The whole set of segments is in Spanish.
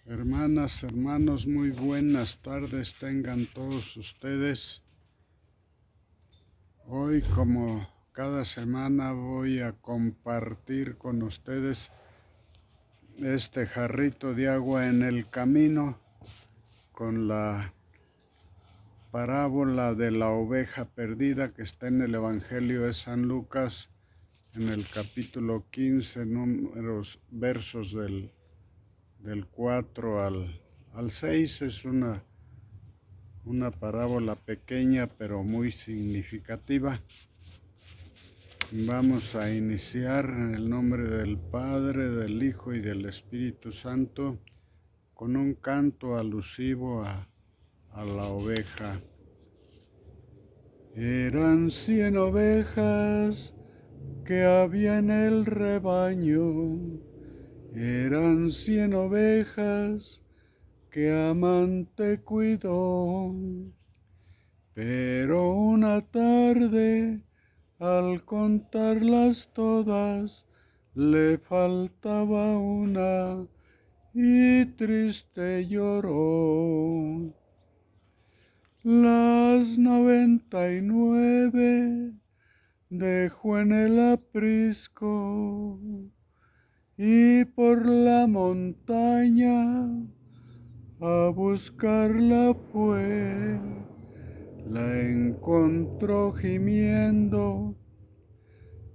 Hermanas, hermanos, muy buenas tardes tengan todos ustedes. Hoy, como cada semana, voy a compartir con ustedes este jarrito de agua en el camino con la parábola de la oveja perdida que está en el Evangelio de San Lucas, en el capítulo 15, versos del 4 al 6. Es una parábola pequeña pero muy significativa. Vamos a iniciar en el nombre del Padre, del Hijo y del Espíritu Santo con un canto alusivo a la oveja. Eran 100 ovejas que había en el rebaño. Eran 100 ovejas que amante cuidó. Pero una tarde, al contarlas todas, le faltaba una y triste lloró. Las 99 dejó en el aprisco y por la montaña a buscarla fue. La encontró gimiendo,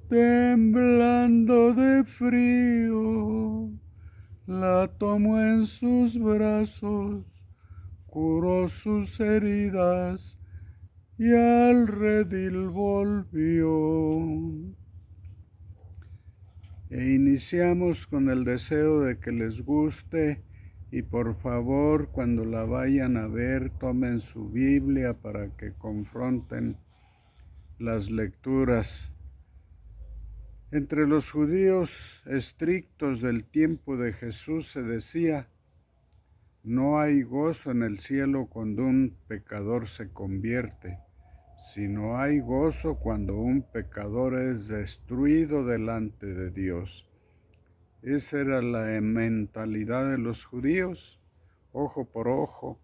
temblando de frío. La tomó en sus brazos, curó sus heridas y al redil volvió. Iniciamos con el deseo de que les guste y por favor, cuando la vayan a ver, tomen su Biblia para que confronten las lecturas. Entre los judíos estrictos del tiempo de Jesús se decía: no hay gozo en el cielo cuando un pecador se convierte, sino hay gozo cuando un pecador es destruido delante de Dios. Esa era la mentalidad de los judíos, ojo por ojo.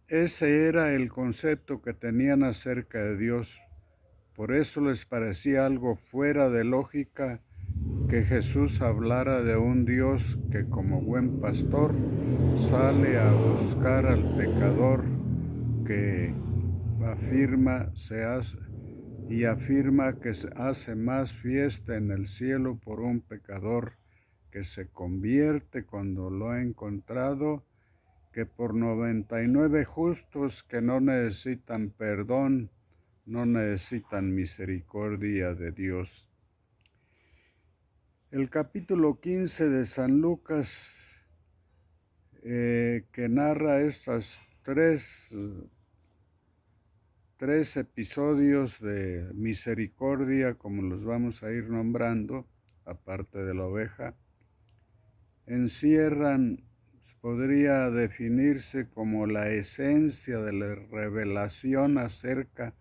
Ese era el concepto que tenían acerca de Dios. Por eso les parecía algo fuera de lógica que Jesús hablara de un Dios que como buen pastor sale a buscar al pecador que afirma que se hace más fiesta en el cielo por un pecador que se convierte cuando lo ha encontrado, que por 99 justos que no necesitan perdón, no necesitan misericordia de Dios. El capítulo 15 de San Lucas, que narra estos tres episodios de misericordia, como los vamos a ir nombrando, aparte de la oveja, encierran, podría definirse como la esencia de la revelación acerca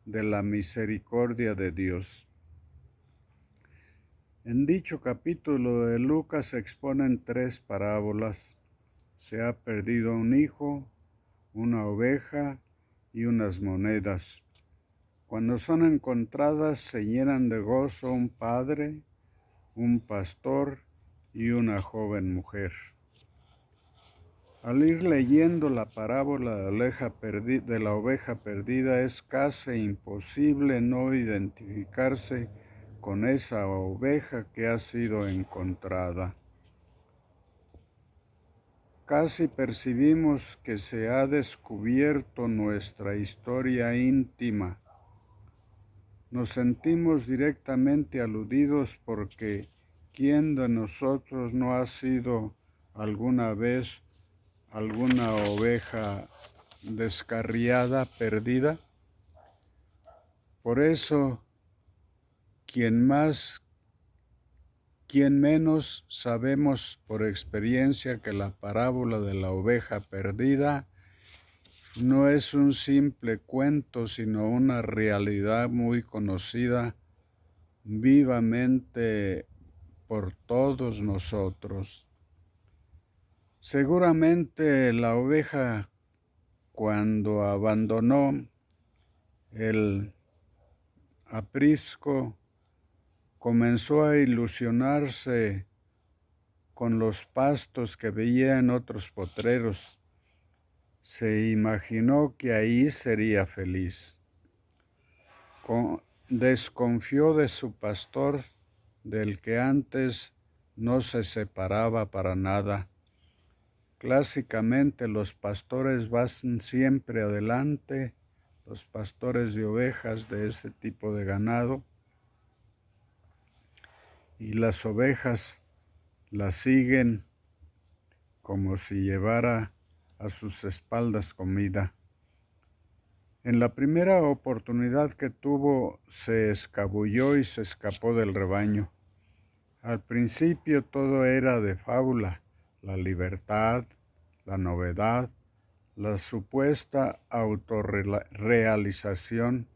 de la misericordia de Dios. En dicho capítulo de Lucas se exponen tres parábolas: se ha perdido un hijo, una oveja y unas monedas. Cuando son encontradas se llenan de gozo un padre, un pastor y una joven mujer. Al ir leyendo la parábola de la oveja perdida, es casi imposible no identificarse con esa oveja que ha sido encontrada. Casi percibimos que se ha descubierto nuestra historia íntima. Nos sentimos directamente aludidos porque ¿quién de nosotros no ha sido alguna vez alguna oveja descarriada, perdida? Por eso, quien menos sabemos por experiencia que la parábola de la oveja perdida no es un simple cuento, sino una realidad muy conocida vivamente por todos nosotros. Seguramente la oveja, cuando abandonó el aprisco, comenzó a ilusionarse con los pastos que veía en otros potreros. Se imaginó que ahí sería feliz. Desconfió de su pastor, del que antes no se separaba para nada. Clásicamente los pastores van siempre adelante, los pastores de ovejas de este tipo de ganado, y las ovejas las siguen como si llevara a sus espaldas comida. En la primera oportunidad que tuvo, se escabulló y se escapó del rebaño. Al principio todo era de fábula, la libertad, la novedad, la supuesta autorrealización,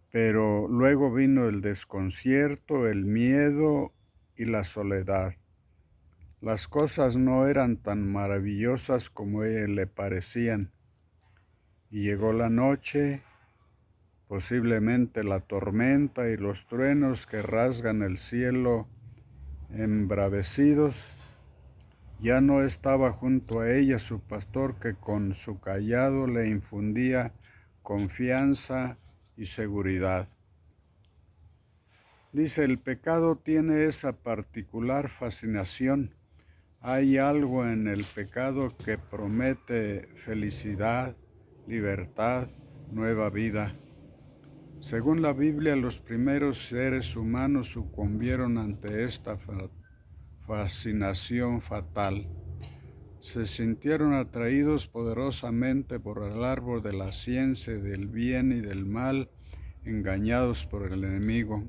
pero luego vino el desconcierto, el miedo y la soledad. Las cosas no eran tan maravillosas como le parecían, y llegó la noche, posiblemente la tormenta y los truenos que rasgan el cielo embravecidos. Ya no estaba junto a ella su pastor, que con su cayado le infundía confianza y seguridad. Dice, el pecado tiene esa particular fascinación. Hay algo en el pecado que promete felicidad, libertad, nueva vida. Según la Biblia, los primeros seres humanos sucumbieron ante esta fascinación fatal. Se sintieron atraídos poderosamente por el árbol de la ciencia del bien y del mal, engañados por el enemigo.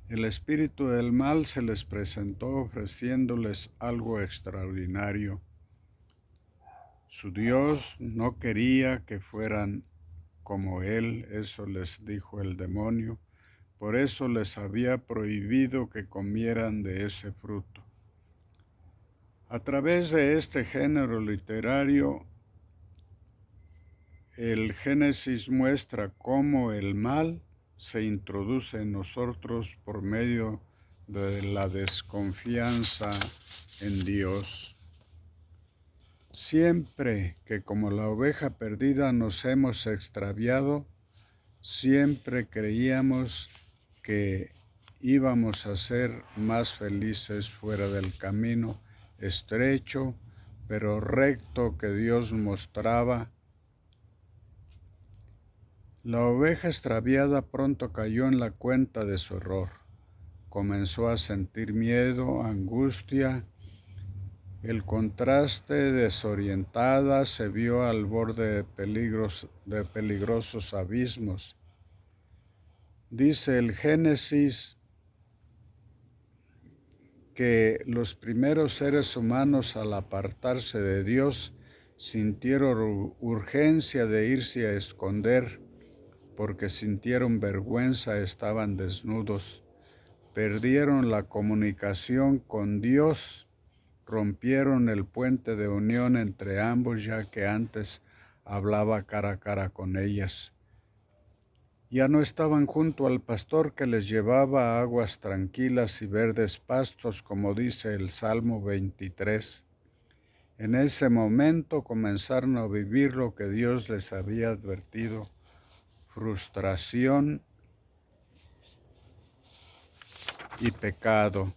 El espíritu del mal se les presentó ofreciéndoles algo extraordinario. Su Dios no quería que fueran como Él, eso les dijo el demonio. Por eso les había prohibido que comieran de ese fruto. A través de este género literario, el Génesis muestra cómo el mal se introduce en nosotros por medio de la desconfianza en Dios. Siempre que como la oveja perdida nos hemos extraviado, siempre creíamos que íbamos a ser más felices fuera del camino estrecho, pero recto que Dios mostraba. La oveja extraviada pronto cayó en la cuenta de su error. Comenzó a sentir miedo, angustia. El contraste, desorientada, se vio al borde de peligrosos abismos. Dice el Génesis que los primeros seres humanos, al apartarse de Dios, sintieron urgencia de irse a esconder, porque sintieron vergüenza, estaban desnudos, perdieron la comunicación con Dios, rompieron el puente de unión entre ambos, ya que antes hablaba cara a cara con ellas. Ya no estaban junto al pastor que les llevaba a aguas tranquilas y verdes pastos, como dice el Salmo 23. En ese momento comenzaron a vivir lo que Dios les había advertido: frustración y pecado.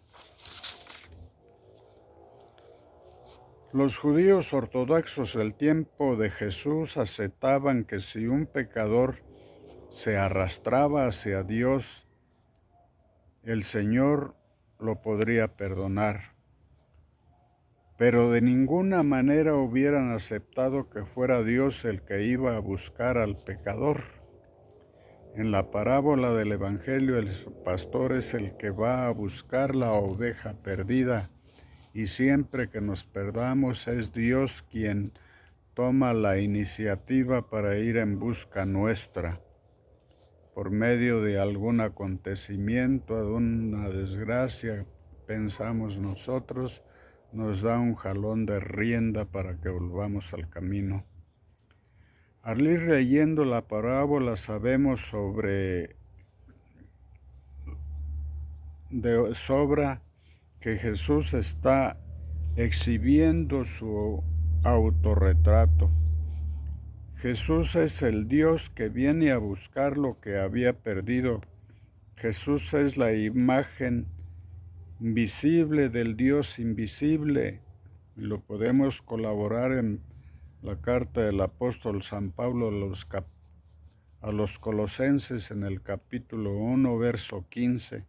Los judíos ortodoxos del tiempo de Jesús aceptaban que si un pecador se arrastraba hacia Dios, el Señor lo podría perdonar. Pero de ninguna manera hubieran aceptado que fuera Dios el que iba a buscar al pecador. En la parábola del Evangelio, el pastor es el que va a buscar la oveja perdida, y siempre que nos perdamos es Dios quien toma la iniciativa para ir en busca nuestra. por medio de algún acontecimiento, de una desgracia, pensamos nosotros, nos da un jalón de rienda para que volvamos al camino. Al ir leyendo la parábola sabemos de sobra que Jesús está exhibiendo su autorretrato. Jesús es el Dios que viene a buscar lo que había perdido. Jesús es la imagen visible del Dios invisible. Lo podemos colaborar en la carta del apóstol San Pablo a los Colosenses en el capítulo 1, verso 15.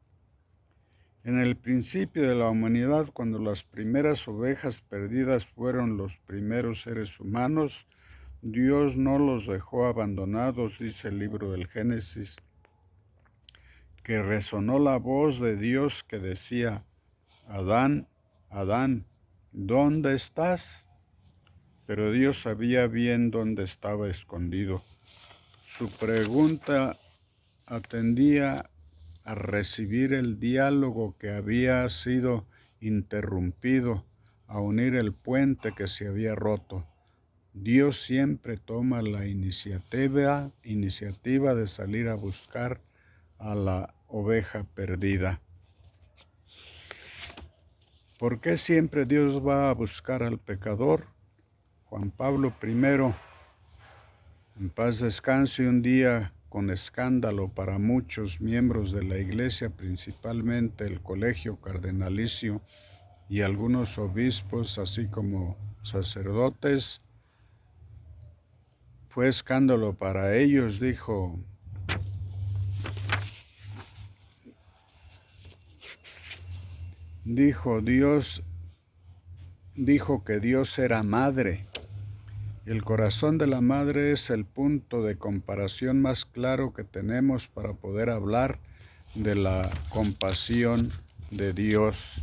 En el principio de la humanidad, cuando las primeras ovejas perdidas fueron los primeros seres humanos, Dios no los dejó abandonados, dice el libro del Génesis, que resonó la voz de Dios que decía: Adán, Adán, ¿dónde estás? Pero Dios sabía bien dónde estaba escondido. Su pregunta atendía a recibir el diálogo que había sido interrumpido, a unir el puente que se había roto. Dios siempre toma la iniciativa de salir a buscar a la oveja perdida. ¿Por qué siempre Dios va a buscar al pecador? Juan Pablo I, en paz descanse, un día con escándalo para muchos miembros de la Iglesia, principalmente el colegio cardenalicio y algunos obispos, así como sacerdotes, fue escándalo para ellos, dijo que Dios era madre. El corazón de la madre es el punto de comparación más claro que tenemos para poder hablar de la compasión de Dios.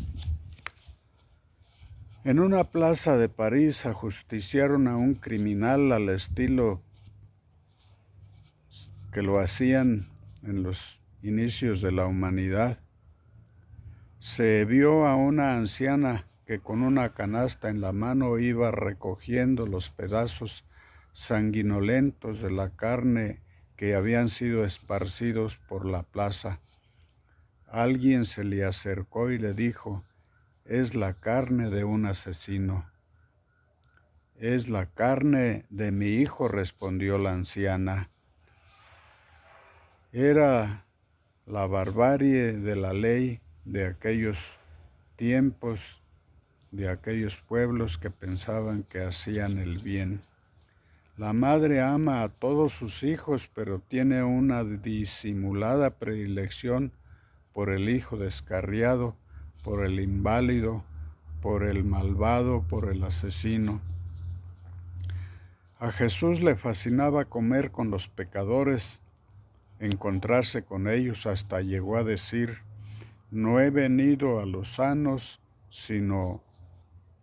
En una plaza de París ajusticiaron a un criminal al estilo que lo hacían en los inicios de la humanidad. Se vio a una anciana que con una canasta en la mano iba recogiendo los pedazos sanguinolentos de la carne que habían sido esparcidos por la plaza. Alguien se le acercó y le dijo: «Es la carne de un asesino». «Es la carne de mi hijo», respondió la anciana. Era la barbarie de la ley de aquellos tiempos, de aquellos pueblos que pensaban que hacían el bien. La madre ama a todos sus hijos, pero tiene una disimulada predilección por el hijo descarriado, por el inválido, por el malvado, por el asesino. A Jesús le fascinaba comer con los pecadores, encontrarse con ellos, hasta llegó a decir: «No he venido a los sanos, sino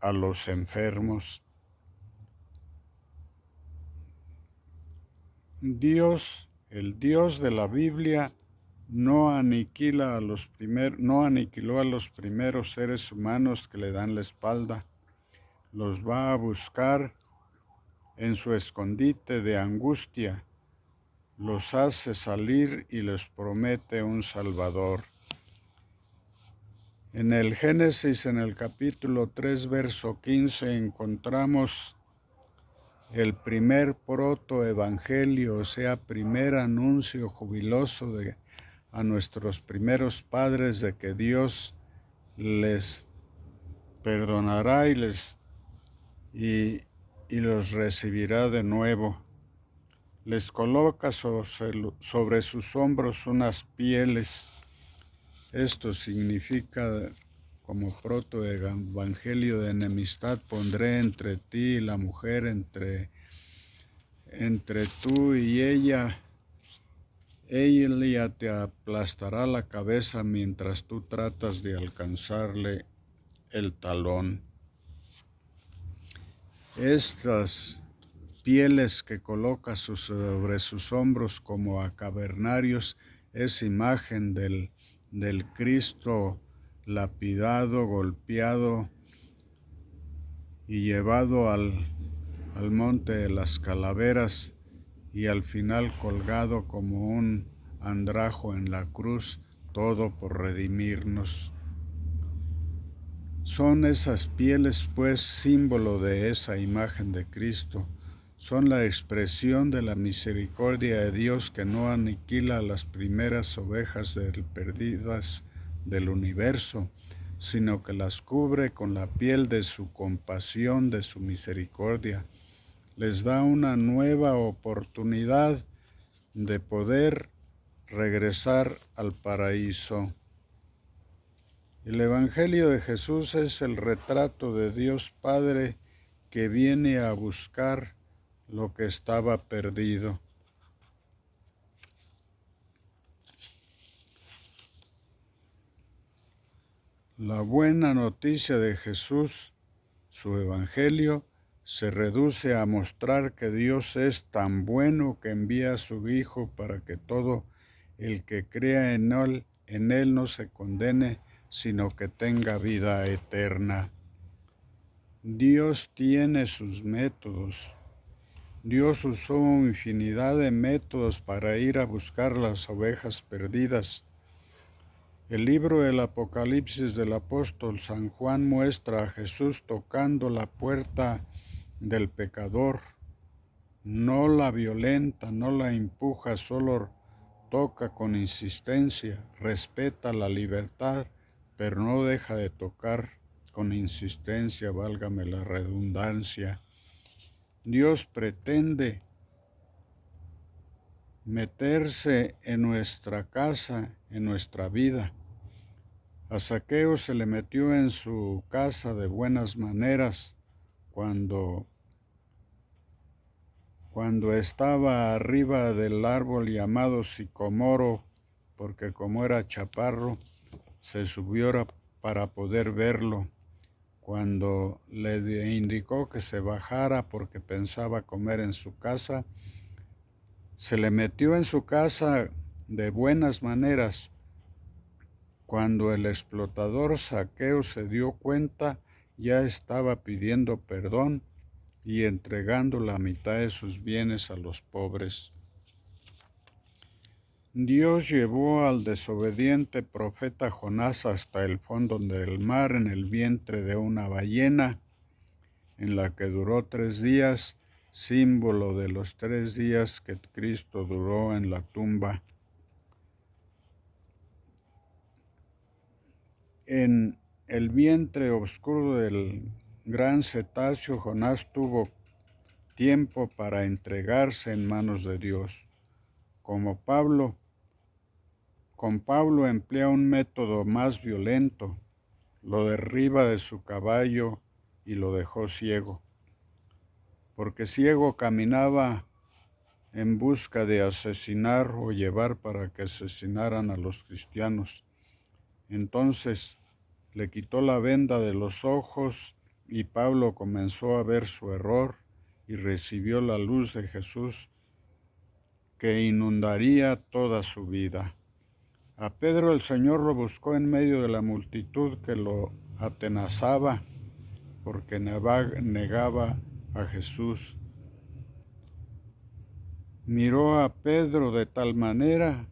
a los enfermos». Dios, el Dios de la Biblia, no aniquiló a los primeros seres humanos que le dan la espalda. Los va a buscar en su escondite de angustia, los hace salir y les promete un Salvador. En el Génesis, en el capítulo 3, verso 15, encontramos el primer protoevangelio, o sea, primer anuncio jubiloso a nuestros primeros padres de que Dios les perdonará y los recibirá de nuevo. Les coloca sobre sus hombros unas pieles. Esto significa, como protoevangelio de enemistad: pondré entre ti y la mujer, entre tú y ella te aplastará la cabeza mientras tú tratas de alcanzarle el talón. Estas pieles que coloca sobre sus hombros como a cavernarios es imagen del Cristo lapidado, golpeado y llevado al monte de las calaveras y al final colgado como un andrajo en la cruz, todo por redimirnos. Son esas pieles, pues, símbolo de esa imagen de Cristo. Son la expresión de la misericordia de Dios que no aniquila a las primeras ovejas perdidas del universo, sino que las cubre con la piel de su compasión, de su misericordia. Les da una nueva oportunidad de poder regresar al paraíso. El Evangelio de Jesús es el retrato de Dios Padre que viene a buscar lo que estaba perdido. La buena noticia de Jesús, su Evangelio, se reduce a mostrar que Dios es tan bueno que envía a su Hijo para que todo el que crea en Él no se condene, sino que tenga vida eterna. Dios tiene sus métodos. Dios usó infinidad de métodos para ir a buscar las ovejas perdidas. El libro del Apocalipsis del apóstol San Juan muestra a Jesús tocando la puerta del pecador. No la violenta, no la empuja, solo toca con insistencia, respeta la libertad, pero no deja de tocar con insistencia, válgame la redundancia. Dios pretende meterse en nuestra casa, en nuestra vida. A Zaqueo se le metió en su casa de buenas maneras cuando estaba arriba del árbol llamado sicomoro, porque como era chaparro, se subió para poder verlo. Cuando le indicó que se bajara porque pensaba comer en su casa, se le metió en su casa de buenas maneras. Cuando el explotador Zaqueo se dio cuenta, ya estaba pidiendo perdón y entregando la mitad de sus bienes a los pobres. Dios llevó al desobediente profeta Jonás hasta el fondo del mar en el vientre de una ballena, en la que duró 3 días, símbolo de los 3 días que Cristo duró en la tumba. En el vientre oscuro del gran cetáceo, Jonás tuvo tiempo para entregarse en manos de Dios. Con Pablo emplea un método más violento, lo derriba de su caballo y lo dejó ciego, porque ciego caminaba en busca de asesinar o llevar para que asesinaran a los cristianos. Entonces le quitó la venda de los ojos y Pablo comenzó a ver su error y recibió la luz de Jesús que inundaría toda su vida. A Pedro el Señor lo buscó en medio de la multitud que lo atenazaba porque negaba a Jesús. Miró a Pedro de tal manera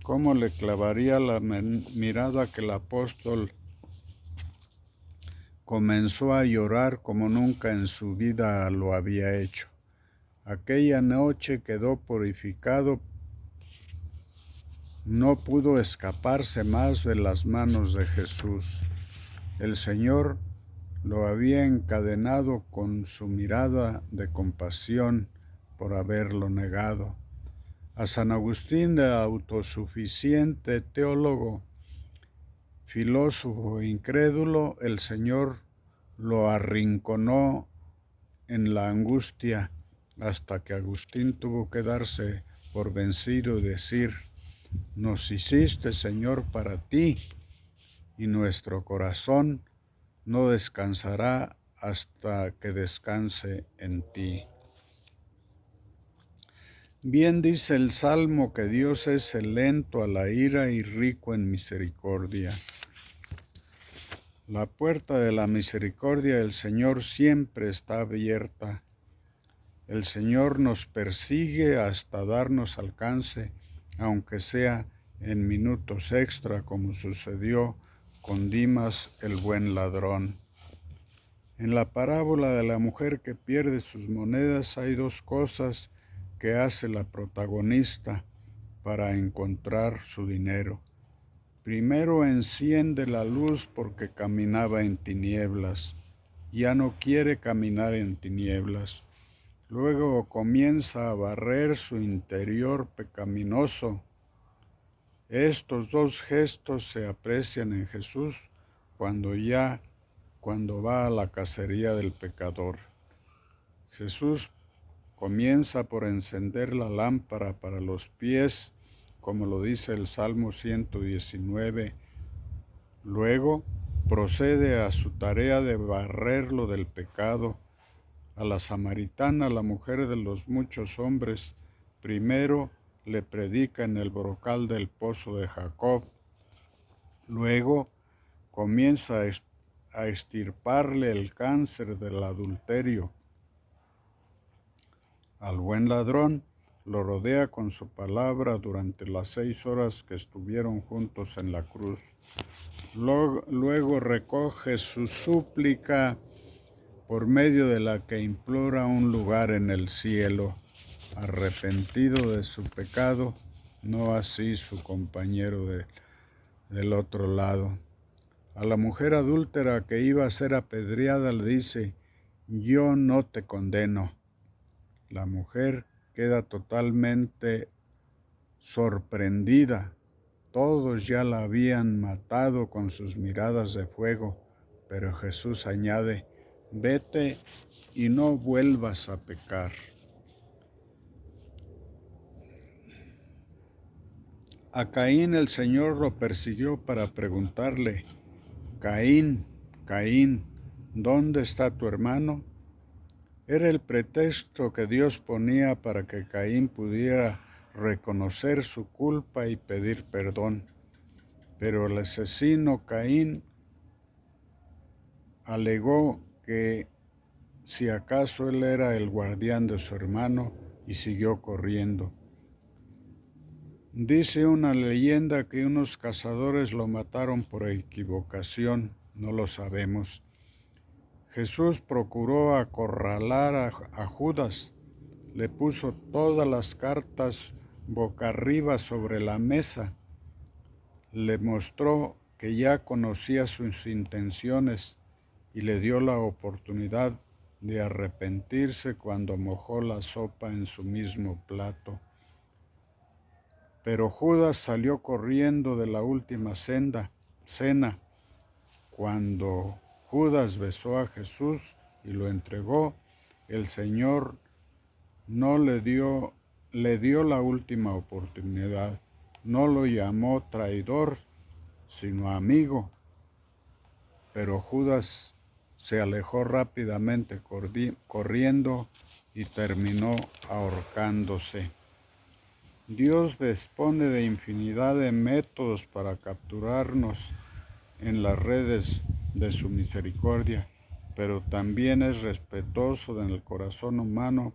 como le clavaría la mirada que el apóstol comenzó a llorar como nunca en su vida lo había hecho. Aquella noche quedó purificado, no pudo escaparse más de las manos de Jesús. El Señor lo había encadenado con su mirada de compasión por haberlo negado. A San Agustín, el autosuficiente teólogo, filósofo e incrédulo, el Señor lo arrinconó en la angustia hasta que Agustín tuvo que darse por vencido y decir: nos hiciste, Señor, para ti, y nuestro corazón no descansará hasta que descanse en ti. Bien dice el Salmo que Dios es lento a la ira y rico en misericordia. La puerta de la misericordia del Señor siempre está abierta. El Señor nos persigue hasta darnos alcance, aunque sea en minutos extra, como sucedió con Dimas el buen ladrón. En la parábola de la mujer que pierde sus monedas hay dos cosas que hace la protagonista para encontrar su dinero. Primero enciende la luz porque caminaba en tinieblas. Ya no quiere caminar en tinieblas. Luego comienza a barrer su interior pecaminoso. Estos dos gestos se aprecian en Jesús cuando va a la cacería del pecador. Jesús comienza por encender la lámpara para los pies, como lo dice el Salmo 119. Luego procede a su tarea de barrerlo del pecado. A la samaritana, la mujer de los muchos hombres, primero le predica en el brocal del pozo de Jacob. Luego comienza a extirparle el cáncer del adulterio. Al buen ladrón lo rodea con su palabra durante las 6 horas que estuvieron juntos en la cruz. Luego recoge su súplica por medio de la que implora un lugar en el cielo, arrepentido de su pecado, no así su compañero del otro lado. A la mujer adúltera que iba a ser apedreada le dice: yo no te condeno. La mujer queda totalmente sorprendida. Todos ya la habían matado con sus miradas de fuego, pero Jesús añade: vete y no vuelvas a pecar. A Caín el Señor lo persiguió para preguntarle: Caín, Caín, ¿dónde está tu hermano? Era el pretexto que Dios ponía para que Caín pudiera reconocer su culpa y pedir perdón. Pero el asesino Caín alegó que si acaso él era el guardián de su hermano y siguió corriendo. Dice una leyenda que unos cazadores lo mataron por equivocación, no lo sabemos. Jesús procuró acorralar a Judas, le puso todas las cartas boca arriba sobre la mesa, le mostró que ya conocía sus intenciones y le dio la oportunidad de arrepentirse cuando mojó la sopa en su mismo plato. Pero Judas salió corriendo de la última cena. Cuando Judas besó a Jesús y lo entregó, el Señor no le dio la última oportunidad. No lo llamó traidor, sino amigo. Pero Judas se alejó rápidamente corriendo y terminó ahorcándose. Dios dispone de infinidad de métodos para capturarnos en las redes de su misericordia, pero también es respetuoso del corazón humano,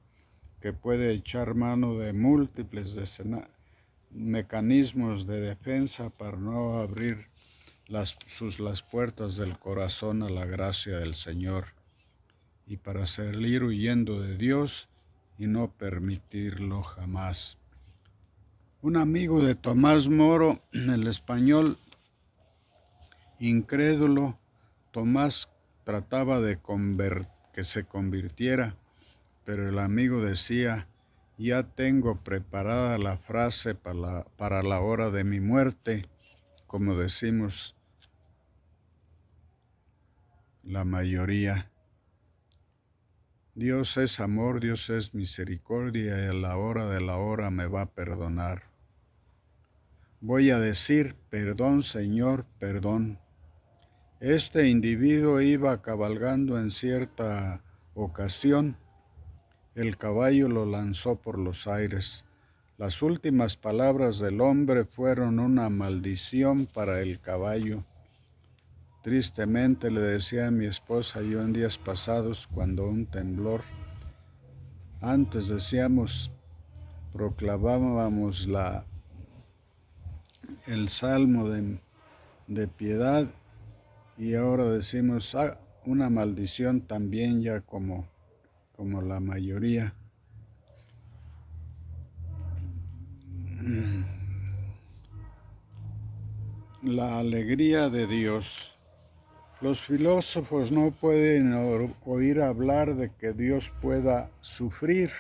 que puede echar mano de múltiples mecanismos de defensa para no abrir las puertas del corazón a la gracia del Señor y para salir huyendo de Dios y no permitirlo jamás. Un amigo de Tomás Moro, en el español incrédulo, Tomás trataba de que se convirtiera, pero el amigo decía: ya tengo preparada la frase para la hora de mi muerte, como decimos la mayoría. Dios es amor, Dios es misericordia, y a la hora de la hora me va a perdonar. Voy a decir: perdón, Señor, perdón. Este individuo iba cabalgando en cierta ocasión. El caballo lo lanzó por los aires. Las últimas palabras del hombre fueron una maldición para el caballo. Tristemente le decía a mi esposa yo en días pasados, cuando un temblor, antes decíamos, proclamábamos el salmo de piedad, y ahora decimos una maldición también, ya como la mayoría. La alegría de Dios. Los filósofos no pueden oír hablar de que Dios pueda sufrir.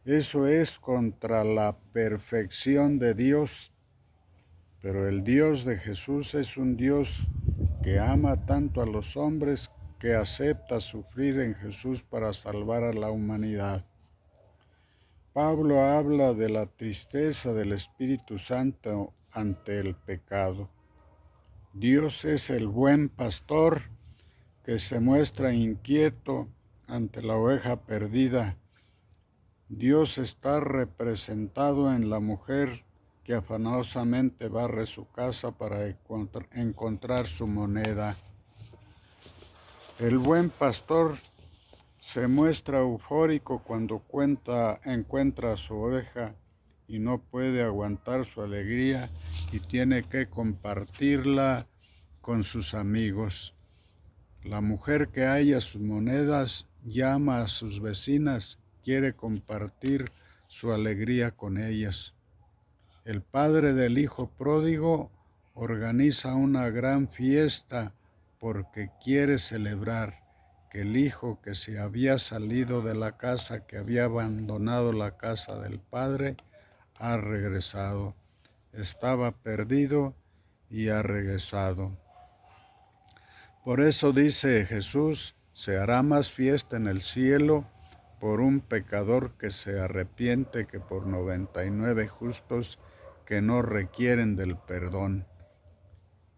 Eso es contra la perfección de Dios. Pero el Dios de Jesús es un Dios que ama tanto a los hombres que acepta sufrir en Jesús para salvar a la humanidad. Pablo habla de la tristeza del Espíritu Santo ante el pecado. Dios es el buen pastor que se muestra inquieto ante la oveja perdida. Dios está representado en la mujer que afanosamente barre su casa para encontrar su moneda. El buen pastor se muestra eufórico cuando encuentra a su oveja y no puede aguantar su alegría y tiene que compartirla con sus amigos. La mujer que halla sus monedas llama a sus vecinas, quiere compartir su alegría con ellas. El padre del hijo pródigo organiza una gran fiesta porque quiere celebrar que el hijo que se había salido de la casa, que había abandonado la casa del padre, ha regresado. Estaba perdido y ha regresado. Por eso dice Jesús, se hará más fiesta en el cielo por un pecador que se arrepiente que por 99 justos que no requieren del perdón.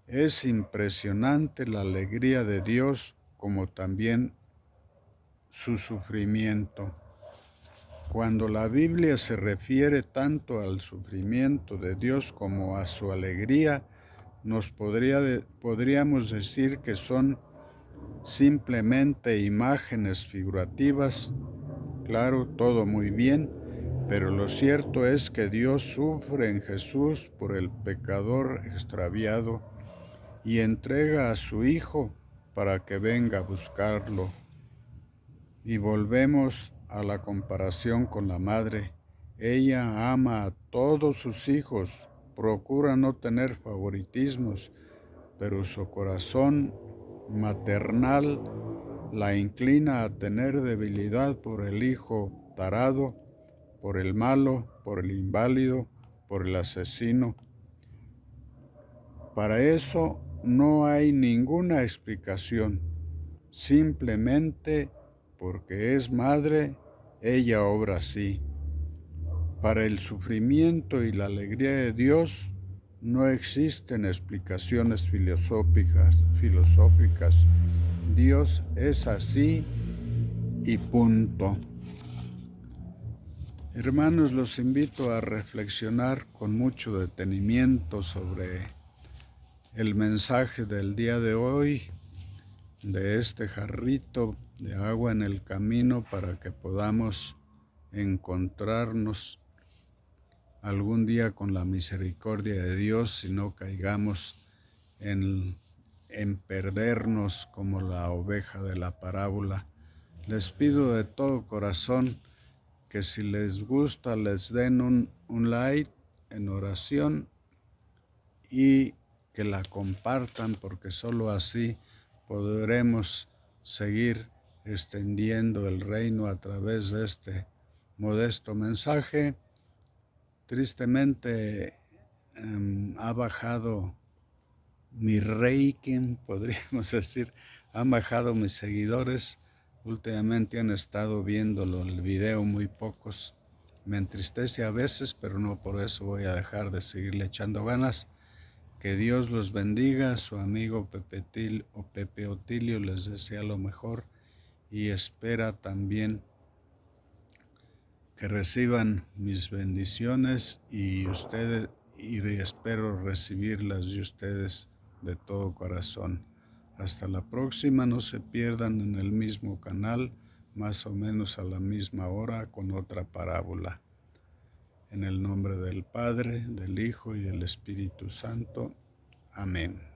Es impresionante la alegría de Dios como también su sufrimiento. Cuando la Biblia se refiere tanto al sufrimiento de Dios como a su alegría, podríamos decir que son simplemente imágenes figurativas. Claro, todo muy bien, pero lo cierto es que Dios sufre en Jesús por el pecador extraviado y entrega a su Hijo para que venga a buscarlo. Y volvemos a la comparación con la madre. Ella ama a todos sus hijos, procura no tener favoritismos, pero su corazón maternal la inclina a tener debilidad por el hijo tarado, por el malo, por el inválido, por el asesino. Para eso no hay ninguna explicación, simplemente porque es madre, ella obra así. Para el sufrimiento y la alegría de Dios no existen explicaciones filosóficas. Dios es así y punto. Hermanos, los invito a reflexionar con mucho detenimiento sobre el mensaje del día de hoy, de este jarrito de agua en el camino, para que podamos encontrarnos algún día con la misericordia de Dios y no caigamos en perdernos como la oveja de la parábola. Les pido de todo corazón que si les gusta les den un like en oración y que la compartan, porque solo así podremos seguir extendiendo el reino a través de este modesto mensaje. Tristemente ha bajado mi rating, podríamos decir, han bajado mis seguidores. Últimamente han estado viéndolo el video muy pocos. Me entristece a veces, pero no por eso voy a dejar de seguirle echando ganas. Que Dios los bendiga. Su amigo Pepe Otilio les desea lo mejor y espera también Que reciban mis bendiciones y espero recibirlas de ustedes de todo corazón. Hasta la próxima, no se pierdan en el mismo canal, más o menos a la misma hora, con otra parábola. En el nombre del Padre, del Hijo y del Espíritu Santo. Amén.